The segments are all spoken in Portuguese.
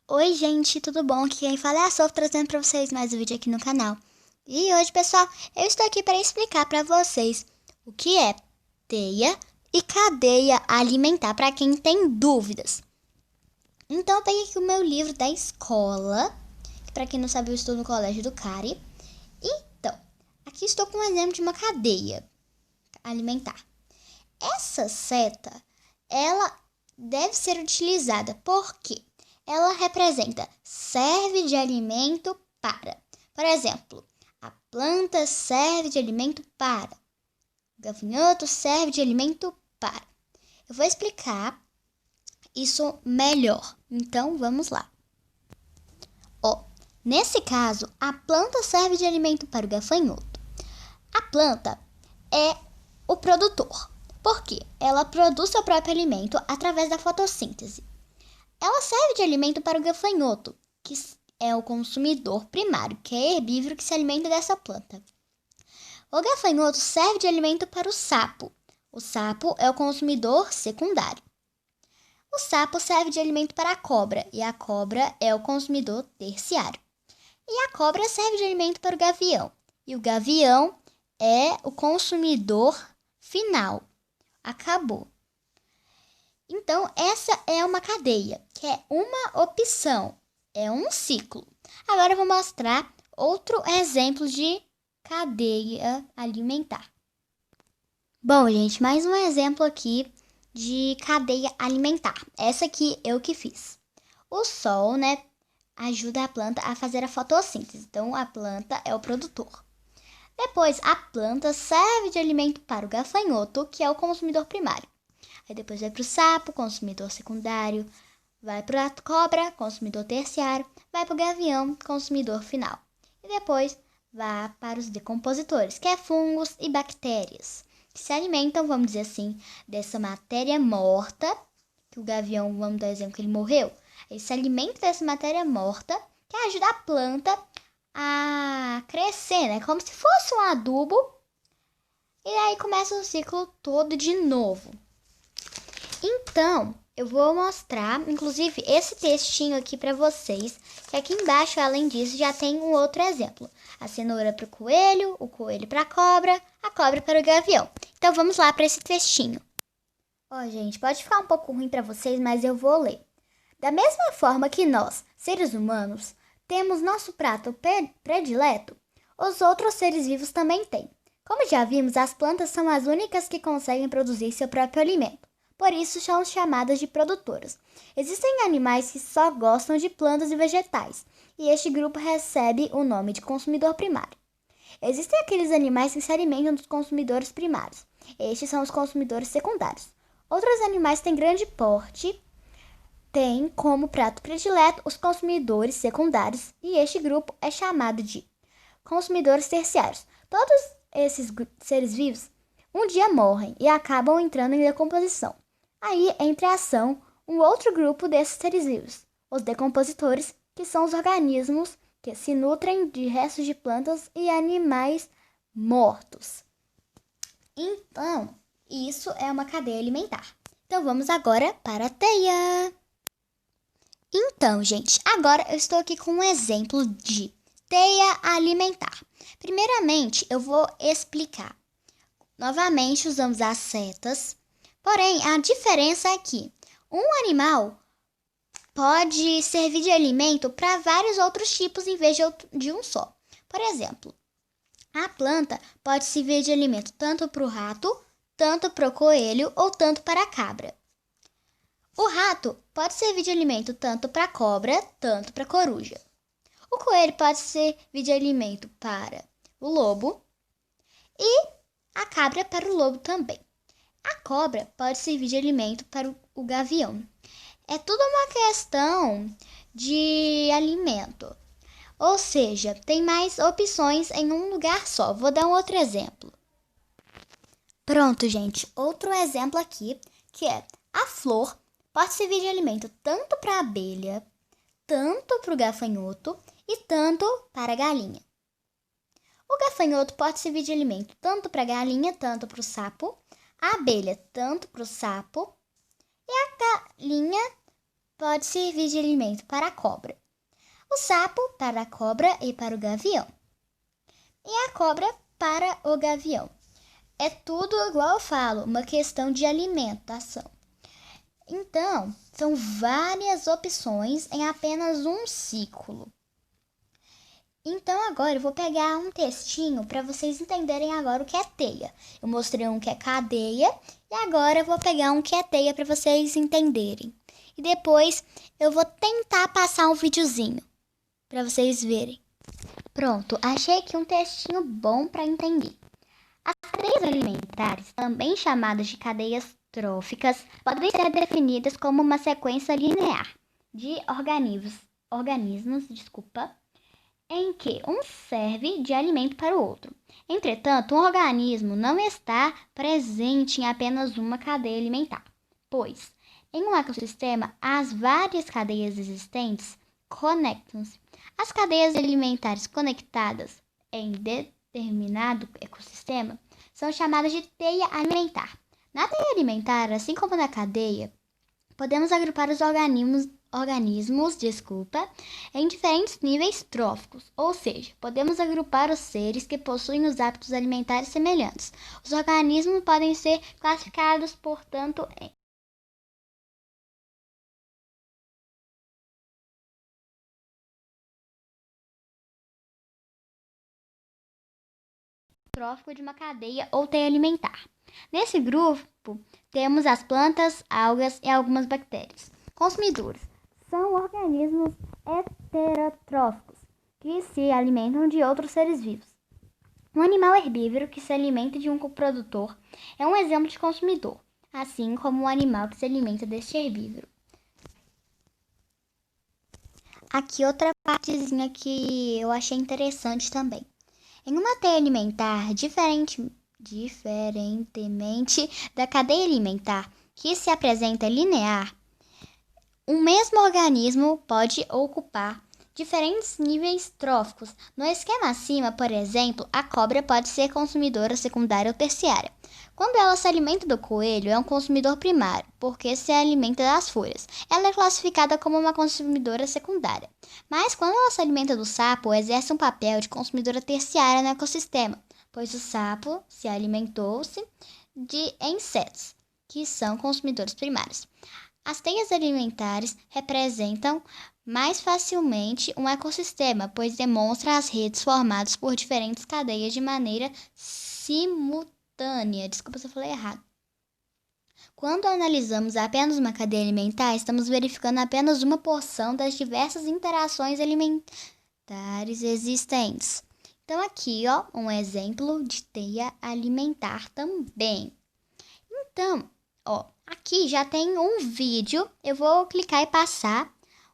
Oi, gente, tudo bom? Aqui quem fala é a Sof, trazendo para vocês mais um vídeo aqui no canal. E hoje, pessoal, eu estou aqui para explicar para vocês o que é teia e cadeia alimentar, para quem tem dúvidas. Então, eu peguei aqui o meu livro da escola, que para quem não sabe, eu estou no Colégio do Cari. Então, aqui estou com um exemplo de uma cadeia alimentar. Essa seta, ela deve ser utilizada porque ela representa serve de alimento para. Por exemplo, a planta serve de alimento para. O gafanhoto serve de alimento para. Eu vou explicar isso melhor. Então, vamos lá. Nesse caso, a planta serve de alimento para o gafanhoto. A planta é o produtor. Por quê? Ela produz seu próprio alimento através da fotossíntese. Ela serve de alimento para o gafanhoto, que é o consumidor primário, que é herbívoro que se alimenta dessa planta. O gafanhoto serve de alimento para o sapo. O sapo é o consumidor secundário. O sapo serve de alimento para a cobra, e a cobra é o consumidor terciário. E a cobra serve de alimento para o gavião, e o gavião é o consumidor final. Acabou. Então, essa é uma cadeia, que é uma opção, é um ciclo. Agora eu vou mostrar outro exemplo de cadeia alimentar. Bom, gente, mais um exemplo aqui de cadeia alimentar. Essa aqui eu que fiz. O sol, ajuda a planta a fazer a fotossíntese. Então, a planta é o produtor. Depois, a planta serve de alimento para o gafanhoto, que é o consumidor primário. Aí depois vai para o sapo, consumidor secundário. Vai para a cobra, consumidor terciário. Vai para o gavião, consumidor final. E depois vai para os decompositores, que é fungos e bactérias, que se alimentam, vamos dizer assim, dessa matéria morta, que o gavião, vamos dar exemplo que ele morreu. Ele se alimenta dessa matéria morta, que ajuda a planta a crescer, né? Como se fosse um adubo. E aí começa o ciclo todo de novo. Então, eu vou mostrar, inclusive, esse textinho aqui para vocês, que aqui embaixo, além disso, já tem um outro exemplo. A cenoura para o coelho para a cobra para o gavião. Então, vamos lá para esse textinho. Gente, pode ficar um pouco ruim para vocês, mas eu vou ler. Da mesma forma que nós, seres humanos, temos nosso prato predileto, os outros seres vivos também têm. Como já vimos, as plantas são as únicas que conseguem produzir seu próprio alimento. Por isso são chamadas de produtoras. Existem animais que só gostam de plantas e vegetais, e este grupo recebe o nome de consumidor primário. Existem aqueles animais que se alimentam dos consumidores primários. Estes são os consumidores secundários. Outros animais têm grande porte, têm como prato predileto os consumidores secundários, e este grupo é chamado de consumidores terciários. Todos esses seres vivos um dia morrem e acabam entrando em decomposição. Aí entra em ação um outro grupo desses seres vivos, os decompositores, que são os organismos que se nutrem de restos de plantas e animais mortos. Então, isso é uma cadeia alimentar. Então, vamos agora para a teia. Então, gente, agora eu estou aqui com um exemplo de teia alimentar. Primeiramente, eu vou explicar. Novamente, usamos as setas. Porém, a diferença é que um animal pode servir de alimento para vários outros tipos em vez de um só. Por exemplo, a planta pode servir de alimento tanto para o rato, tanto para o coelho ou tanto para a cabra. O rato pode servir de alimento tanto para a cobra, tanto para a coruja. O coelho pode servir de alimento para o lobo e a cabra para o lobo também. A cobra pode servir de alimento para o gavião. É tudo uma questão de alimento. Ou seja, tem mais opções em um lugar só. Vou dar um outro exemplo. Pronto, gente. Outro exemplo aqui, que é a flor pode servir de alimento tanto para a abelha, tanto para o gafanhoto e tanto para a galinha. O gafanhoto pode servir de alimento tanto para a galinha, tanto para o sapo, a abelha tanto para o sapo e a galinha pode servir de alimento para a cobra, o sapo para a cobra e para o gavião, e a cobra para o gavião. É tudo igual eu falo, uma questão de alimentação. Então, são várias opções em apenas um ciclo. Então, agora eu vou pegar um textinho para vocês entenderem agora o que é teia. Eu mostrei um que é cadeia e agora eu vou pegar um que é teia para vocês entenderem. E depois eu vou tentar passar um videozinho para vocês verem. Pronto, achei aqui um textinho bom para entender. As cadeias alimentares, também chamadas de cadeias tróficas, podem ser definidas como uma sequência linear de organismos, em que um serve de alimento para o outro. Entretanto, um organismo não está presente em apenas uma cadeia alimentar, pois, em um ecossistema, as várias cadeias existentes conectam-se. As cadeias alimentares conectadas em determinado ecossistema são chamadas de teia alimentar. Na teia alimentar, assim como na cadeia, podemos agrupar os organismos, em diferentes níveis tróficos, ou seja, podemos agrupar os seres que possuem os hábitos alimentares semelhantes. Os organismos podem ser classificados, portanto, em trófico de uma cadeia ou teia alimentar. Nesse grupo, temos as plantas, algas e algumas bactérias. Consumidores são organismos heterotróficos que se alimentam de outros seres vivos. Um animal herbívoro que se alimenta de um coprodutor é um exemplo de consumidor, assim como um animal que se alimenta deste herbívoro. Aqui outra partezinha que eu achei interessante também. Em uma teia alimentar, diferentemente da cadeia alimentar, que se apresenta linear, um mesmo organismo pode ocupar diferentes níveis tróficos. No esquema acima, por exemplo, a cobra pode ser consumidora secundária ou terciária. Quando ela se alimenta do coelho, é um consumidor primário, porque se alimenta das folhas. Ela é classificada como uma consumidora secundária. Mas quando ela se alimenta do sapo, exerce um papel de consumidora terciária no ecossistema, pois o sapo se alimentou-se de insetos, que são consumidores primários. As teias alimentares representam mais facilmente um ecossistema, pois demonstra as redes formadas por diferentes cadeias de maneira simultânea. Desculpa se eu falei errado. Quando analisamos apenas uma cadeia alimentar, estamos verificando apenas uma porção das diversas interações alimentares existentes. Então aqui, ó, um exemplo de teia alimentar também. Então, ó, aqui já tem um vídeo, eu vou clicar e passar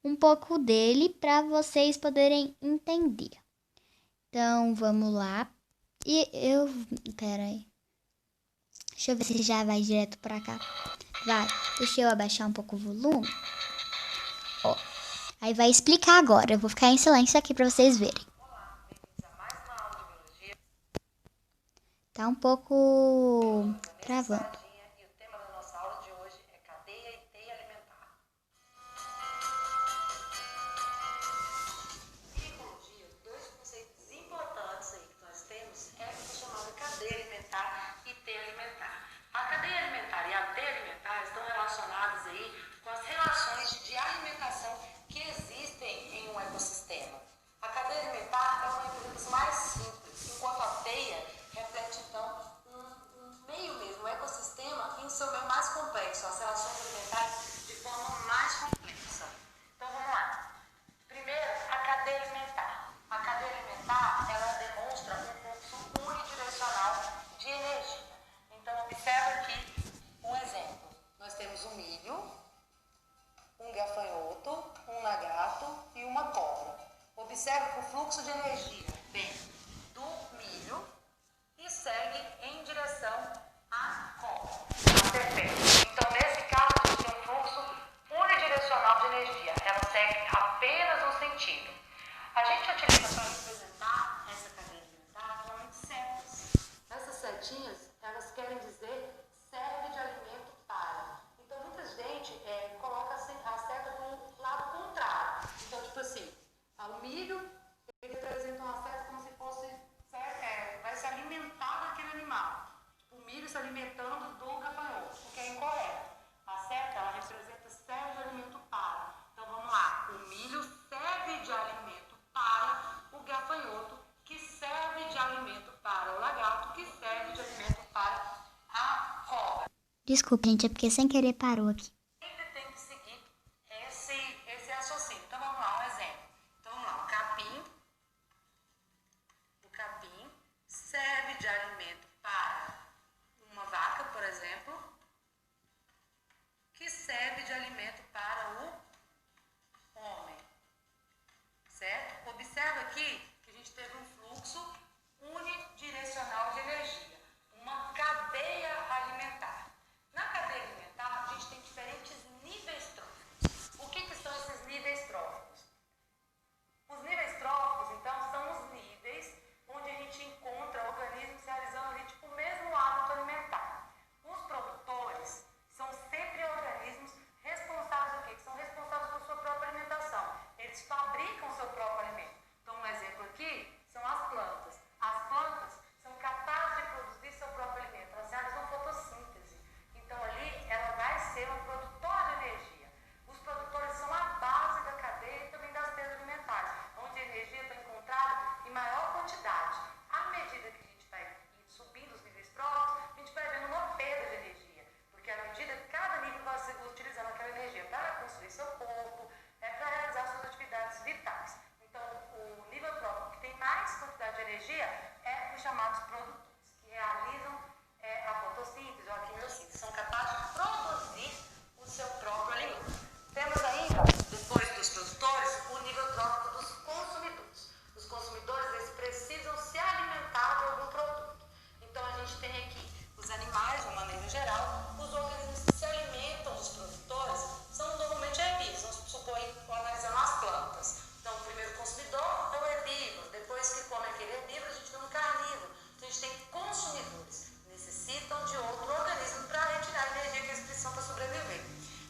um pouco dele para vocês poderem entender. Então, vamos lá. Pera aí. Deixa eu ver se já vai direto para cá. Vai, deixa eu abaixar um pouco o volume. Ó, aí vai explicar agora. Eu vou ficar em silêncio aqui para vocês verem. Tá um pouco travando. A cadeia alimentar e a teia alimentar estão relacionadas aí com as relações de alimentação que existem em um ecossistema. A cadeia alimentar é uma das mais simples, enquanto a teia reflete então um meio mesmo, um ecossistema em seu meio mais complexo, as relações alimentares de forma mais complexa. Então vamos lá. Primeiro, a cadeia alimentar. A cadeia alimentar, ela demonstra um fluxo unidirecional de energia. Então, observa aqui um exemplo. Nós temos um milho, um gafanhoto, um lagarto e uma cobra. Observe que o fluxo de energia vem do milho e segue em direção à cobra. Perfeito. Então, nesse caso, a gente tem um fluxo unidirecional de energia. Ela segue apenas um sentido. A gente utiliza para representar essa cadeia alimentar realmente setas. Essas setinhas, elas querem dizer serve de alimento para. Então, muita gente coloca a seta milho, ele representa um afeto como se fosse, vai se alimentar daquele animal. O milho se alimentando do gafanhoto, o que é incorreto. A seta, ela representa serve de alimento para. Então vamos lá, o milho serve de alimento para o gafanhoto, que serve de alimento para o lagarto, que serve de alimento para a cobra. Desculpa, gente, é porque sem querer parou aqui. Sempre tem que seguir esse raciocínio. Então vamos lá, um exemplo. Então vamos lá, o capim serve de alimento para uma vaca, por exemplo, que serve de alimento para o homem, certo? Observa aqui que a gente teve um fluxo unidirecional de energia, uma cadeia alimentar. Na cadeia alimentar, a gente tem diferentes níveis tróficos. O que são esses níveis tróficos? Os níveis tróficos, então, são os níveis onde a gente encontra organismos realizando ali, tipo, o mesmo hábito alimentar. Os produtores são sempre organismos responsáveis do quê? Que são responsáveis por sua própria alimentação. Eles fabricam seu próprio alimento. Então, um exemplo aqui são as plantas. As plantas são capazes de produzir seu próprio alimento. Elas realizam fotossíntese. Então, ali, ela vai ser um produtor de energia. Os produtores são a base da cadeia e também das cadeias alimentares, onde a energia está encontrada em maior quantidade. À medida que a gente vai subindo os níveis tróficos, a gente vai vendo uma perda de energia, porque à medida que cada nível vai utilizando aquela energia para construir seu corpo, para realizar suas atividades vitais. Então, o nível trófico que tem mais quantidade de energia é os chamados produtores, que realizam a fotossíntese ou a quimiossíntese, são capazes de produzir o seu próprio alimento. Temos ainda, depois dos produtores, o nível trófico dos consumidores. Os consumidores, eles precisam se alimentar de algum produto. Então, a gente tem aqui os animais, de uma maneira geral, os organismos que se alimentam dos produtores são normalmente herbívoros. Vamos supor, analisando as plantas. Então, o primeiro consumidor é o herbívoro. Depois que come aquele herbívoro, a gente tem um carnívoro. Então, a gente tem consumidores. Necessitam de outro organismo para retirar a energia que eles precisam para sobreviver.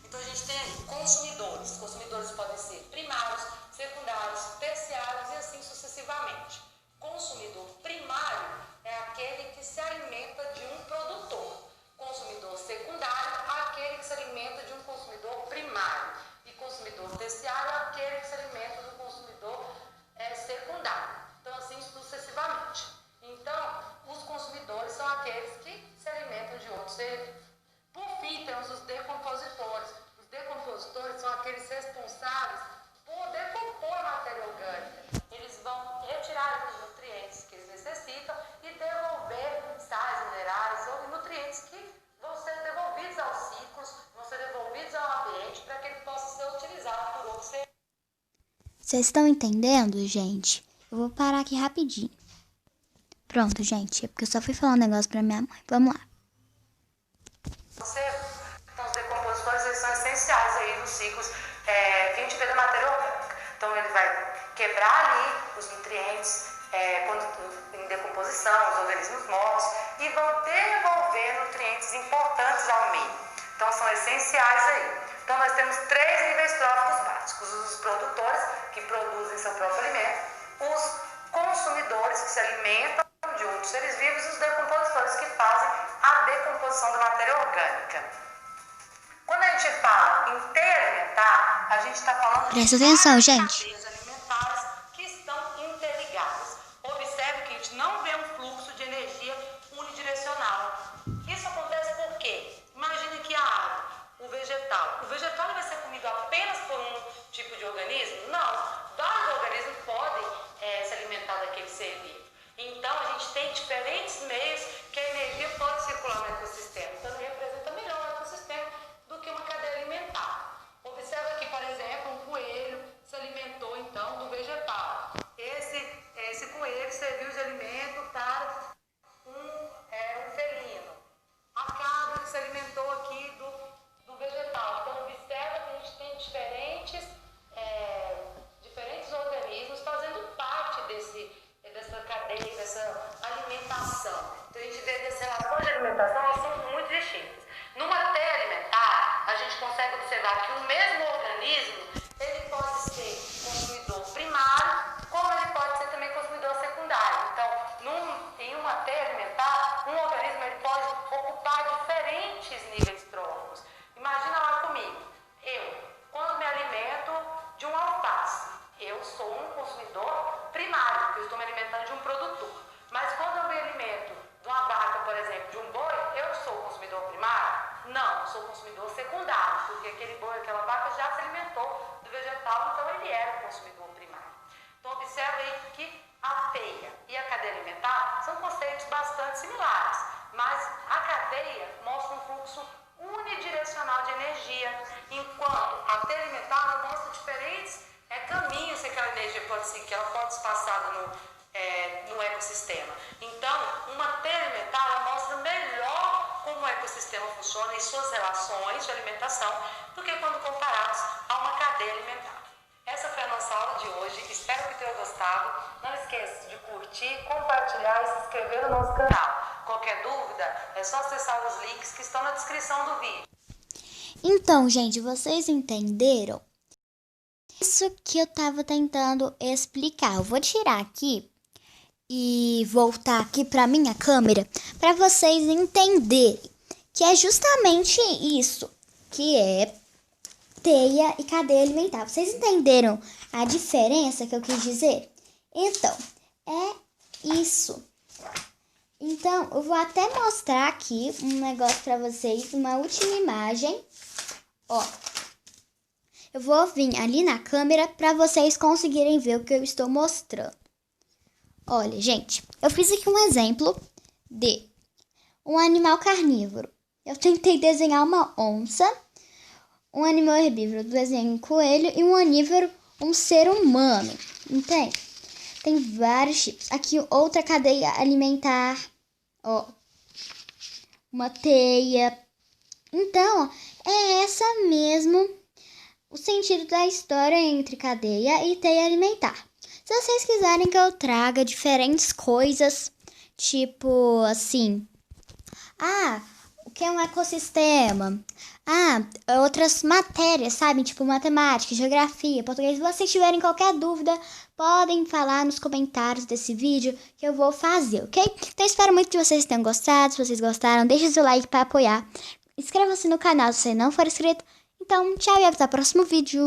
Então, a gente tem aí consumidores. Os consumidores podem ser primários, secundários, terciários e assim sucessivamente. Consumidor primário é aquele que se alimenta de um produtor. Consumidor secundário é aquele que se alimenta de um consumidor primário. E consumidor terciário é aquele que se alimenta do consumidor secundário. Então, assim sucessivamente. Então, os consumidores são aqueles que se alimentam de outros seres. Por fim, temos os decompositores. Os decompositores são aqueles responsáveis por decompor a matéria orgânica. Eles vão retirar os nutrientes que eles necessitam e devolver sais minerais ou nutrientes que vão ser devolvidos aos ciclos, vão ser devolvidos ao ambiente para que ele possa ser utilizado por outros seres. Vocês estão entendendo, gente? Eu vou parar aqui rapidinho. Pronto, gente, é porque eu só fui falar um negócio pra minha mãe. Vamos lá. Então, os decompositores, eles são essenciais aí nos ciclos que a gente vê da matéria orgânica. Então, ele vai quebrar ali os nutrientes em decomposição, os organismos mortos, e vão devolver nutrientes importantes ao meio. Então, são essenciais aí. Então, nós temos 3 níveis tróficos básicos. Os produtores, que produzem seu próprio alimento, os consumidores, que se alimentam de outros seres vivos, e os decompositores, que fazem a decomposição da matéria orgânica. Quando a gente fala em teia alimentar, a gente está falando Presta atenção, gente. cadeias alimentares que estão interligadas. Observe que a gente não vê um fluxo de energia unidirecional. Isso acontece por quê? Imagine que a água, o vegetal vai ser comido apenas por um tipo de organismo? Não. Vários organismos podem se alimentar daquele ser vivo. Então, a gente tem diferentes meios que a energia pode circular no ecossistema. Então, ele representa melhor o ecossistema do que uma cadeia alimentar. Observa aqui, por exemplo, um coelho se alimentou, então, do vegetal. Esse coelho serviu de alimento para um felino. A cabra que se alimentou aqui do vegetal. Então, observa que a gente tem diferentes organismos fazendo parte dessa cadeia, dessa alimentação. Então, a gente vê que as relações de alimentação, elas são muito distintas. Numa teia alimentar, a gente consegue observar que o mesmo organismo, ele pode ser consumidor primário alimentou do vegetal, então ele era o consumidor primário. Então observa aí que a teia e a cadeia alimentar são conceitos bastante similares, mas a cadeia mostra um fluxo unidirecional de energia, enquanto a teia alimentar mostra diferentes caminhos que aquela energia pode seguir, que ela pode ser passada no ecossistema. Então, uma teia alimentar ela mostra melhor como o ecossistema funciona e suas relações de alimentação do que quando comparados a uma cadeia alimentar. Essa foi a nossa aula de hoje, espero que tenha gostado. Não esqueça de curtir, compartilhar e se inscrever no nosso canal. Qualquer dúvida, é só acessar os links que estão na descrição do vídeo. Então, gente, vocês entenderam? Isso que eu estava tentando explicar. Eu vou tirar aqui e voltar aqui para minha câmera para vocês entenderem que é justamente isso, que é teia e cadeia alimentar. Vocês entenderam a diferença que eu quis dizer? Então, é isso. Então, eu vou até mostrar aqui um negócio para vocês, uma última imagem. Ó, eu vou vir ali na câmera para vocês conseguirem ver o que eu estou mostrando. Olha, gente, eu fiz aqui um exemplo de um animal carnívoro. Eu tentei desenhar uma onça, um animal herbívoro, desenhei um coelho e um onívoro, um ser humano. Entende? Tem vários tipos. Aqui outra cadeia alimentar, ó, uma teia. Então, é essa mesmo o sentido da história entre cadeia e teia alimentar. Se vocês quiserem que eu traga diferentes coisas, tipo assim, o que é um ecossistema? Outras matérias, sabe? Tipo matemática, geografia, português. Se vocês tiverem qualquer dúvida, podem falar nos comentários desse vídeo que eu vou fazer, ok? Então espero muito que vocês tenham gostado. Se vocês gostaram, deixe seu like para apoiar. Inscreva-se no canal se você não for inscrito. Então, tchau e até o próximo vídeo.